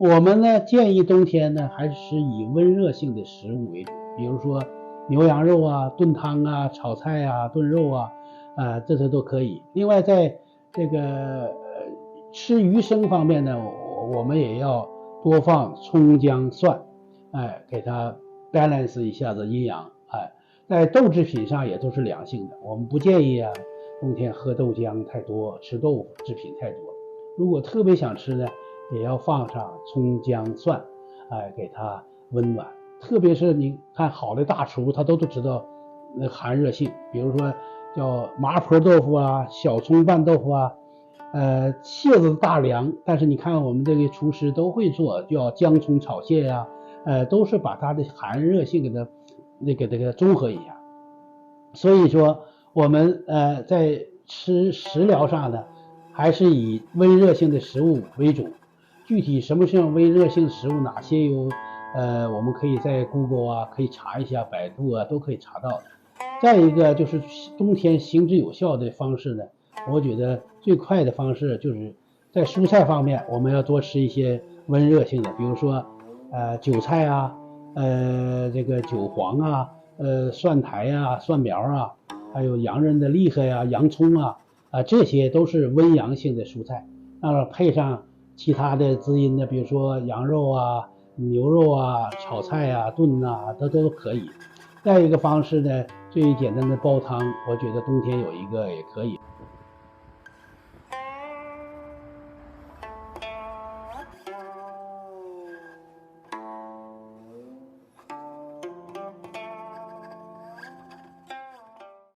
我们呢建议冬天呢还是以温热性的食物为主，比如说牛羊肉啊、炖汤啊、炒菜啊、炖肉啊，这些都可以。另外，在这个吃鱼生方面呢，我们也要多放葱姜蒜，给它 balance 一下子阴阳，在豆制品上也都是凉性的，我们不建议冬天喝豆浆太多，吃豆腐制品太多。如果特别想吃呢，也要放上葱姜蒜，给它温暖。特别是你看好的大厨，他都知道那寒热性，比如说叫麻婆豆腐啊、小葱拌豆腐啊，蟹子大凉，但是你看我们这个厨师都会做，叫姜葱炒蟹呀，都是把它的寒热性给它这个综合一下。所以说我们在吃食疗上呢，还是以温热性的食物为主。具体什么是温热性食物，哪些有我们可以在 Google 啊，可以查一下，百度啊，都可以查到的。再一个就是冬天行之有效的方式呢，我觉得最快的方式就是在蔬菜方面，我们要多吃一些温热性的，比如说韭菜啊，这个韭黄啊，蒜苔啊、蒜苗啊，还有洋人的厉害呀、洋葱啊，这些都是温阳性的蔬菜。配上其他的滋阴的，比如说羊肉啊、牛肉啊、炒菜啊、炖啊，都可以。再一个方式呢，最简单的煲汤，我觉得冬天有一个也可以。